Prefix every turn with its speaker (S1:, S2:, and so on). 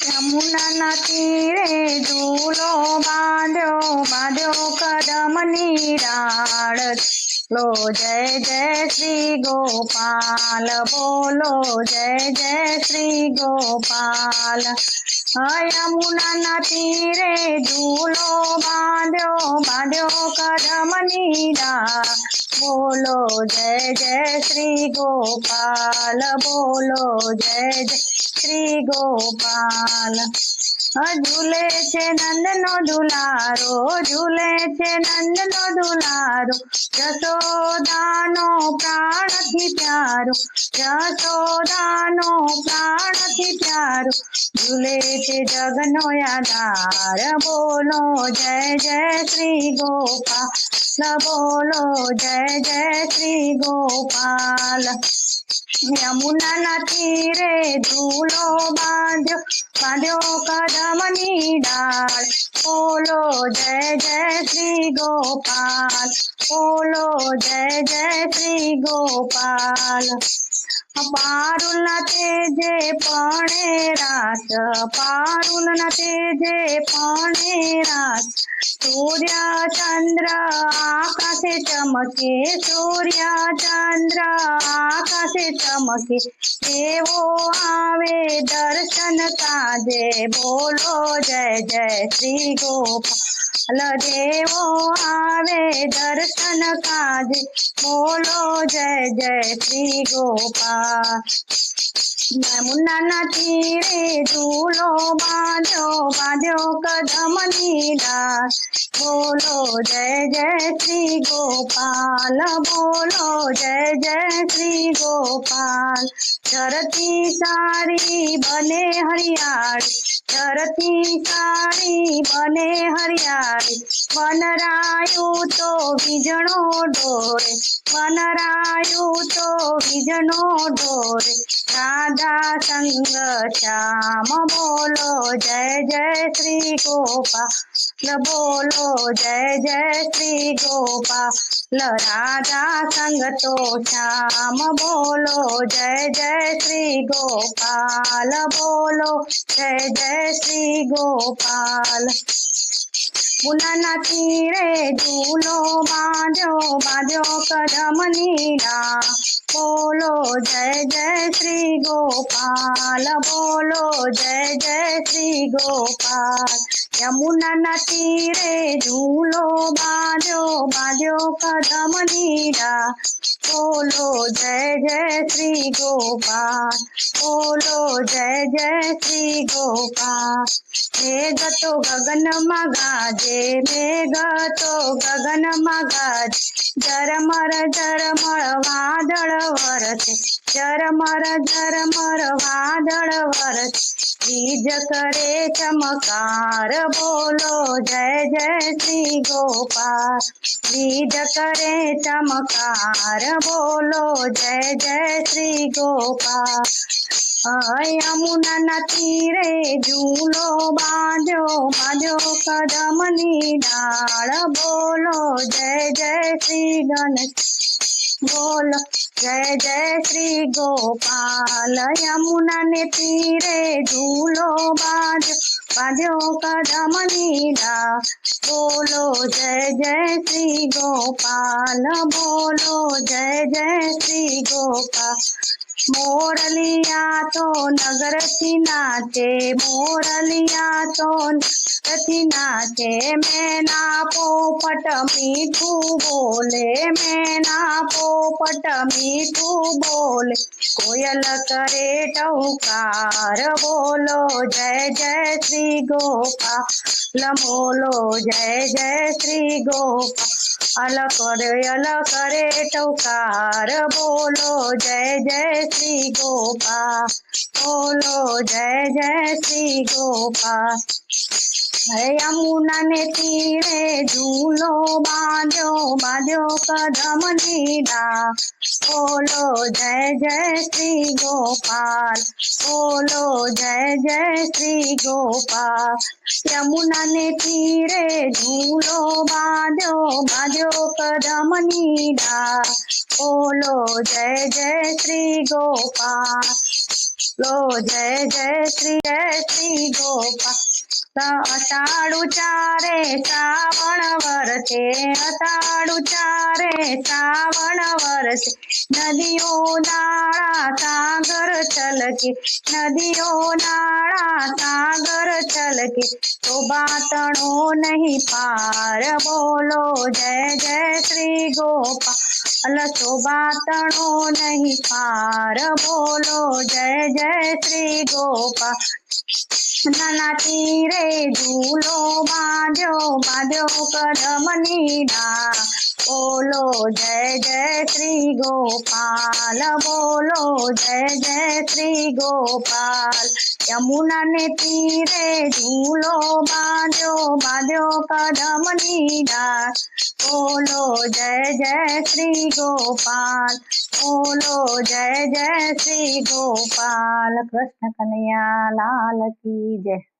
S1: યમુનાના તીરે ઝૂલો બાંધ્યો બાંધ્યો કદમની ડાળ લો જય જય શ્રી ગોપાલ બોલો જય જય શ્રી ગોપાલ યમુનાના તીરે ઝૂલો બાંધ્યો બાંધ્યો કદમની ડાળ બોલો જય જય શ્રી ગોપાલ બોલો જય જય શ્રી ગોપાલ ઝૂલે છે નંદનો દુલારો ઝૂલે છે નંદનો દુલારો યશોદાનો પ્રાણથી પ્યારો યશોદાનો પ્રાણથી પ્યારો ઝૂલે છે જગનો આધાર બોલો જય જય શ્રી ગોપાલ બોલો જય જય શ્રી ગોપાલ યમુનાના તીરે ઝૂલો બાંધ્યો બાંધ્યો કદમની ડાળ બોલો જય જય શ્રી ગોપાલ બોલો જય જય શ્રી ગોપાલ પારુલના તેજે પણે રાત પારુલના તેજે પણે રાત સૂર્ય ચંદ્ર આકાશે ચમકે સૂર્ય ચંદ્ર આકાશે ચમકે દેવો આવે દર્શન કાજે બોલો જય જય શ્રી ગોપાલ દેવો આવે દર્શન કાજે બોલો જય જય શ્રી ગોપાલ યમુનાના તીરે ઝૂલો બાંધ્યો બાંધ્યો કદમની ડાળ બોલો જય જય શ્રી ગોપાલ બોલો જય જય શ્રી ગોપાલ ધરતી સારી બને હરિયાળી ધરતી સારી બને હરિયાળી વનરાયું તો વીજળો ડોરે વનરાયું તો વીજળો ડોરે રાધા સંગ શ્યામ બોલો જય જય શ્રી ગોપાલ બોલો જય જય શ્રી ગોપાલ રાધા સંગ તો શ્યામ બોલો જય જય શ્રી ગોપાલ બોલો જય જય શ્રી ગોપાલ યમુનાના તીરે ઝૂલો બાંધ્યો બાંધ્યો કદમની ડાળ બોલો જય જય શ્રી ગોપાલ બોલો જય જય શ્રી ગોપાલ યમુનાના તીરે ઝૂલો બાંધ્યો બાંધ્યો કદમની ડાળ બોલો જય જય શ્રી ગોપાલ બોલો જય જય શ્રી ગોપાલ મેઘ તો ગગનમાં ગાજે મેઘ તો ગગનમાં ગાજે ઝરમર ઝરમર વાદળ વરસે ઝરમર ઝરમર વાદળ વરસે બીજ કરે ચમકાર બોલો જય જય શ્રી ગોપાલ બીજ કરે ચમકાર બોલો જય જય શ્રી ગોપાલ યમુનાના તીરે ઝૂલો બાંધ્યો બાંધ્યો કદમની ડાળ બોલો જય જય શ્રી ગણેશ બોલો જય જય શ્રી ગોપાલ યમુનાને તીરે ઝૂલો બાંધ્યો કદમની ડાળ બોલો જય જય શ્રી ગોપાલ બોલો જય જય શ્રી ગોપાલ મોરલિયા તો નગરથી નાચે મોરલિયા તો નગરથી નાચે મેના પોપટ મીઠું બોલે મેના પોપટ મીઠું બોલે કોયલ કરે ટહુકાર બોલો જય જય શ્રી ગોપાલ બોલો જય જય શ્રી ગોપાલ કોયલ કરે ટહુકાર બોલો જય જય શ્રી ગોપાલ બોલો જય જય શ્રી ગોપાલ યમુનાને તીરે ઝૂલો બાંધ્યો બાંધ્યો કદમની ડાળ બોલો જય જય શ્રી ગોપાલ બોલો જય જય શ્રી ગોપાલ યમુનાને તીરે ઝૂલો બાંધ્યો કદમની ડાળ બોલો જય જય શ્રી ગોપાલ लो जय श्री गोपाल अषाढ़ चारे श्रावण वरसे अषाढ़ चारे श्रावण वरसे नदियों नाळा सागर छलके नदियों नाळा सागर छलके शोभा तणो नहीं पार बोलो जय श्री गोपाल शोभा तणो नहीं पार बोलो जय श्री गोपाल नाना तीरे झूलो बांध्यो कदमनी डार बोलो जय श्री गोपाल बोलो जय श्री गोपाल यमुना ने तीरे झूलो बांध्यो कदमनी डार बोलो जय श्री गोपाल बोलो जय श्री गोपाल कृष्ण कन्हैया लाल की जय।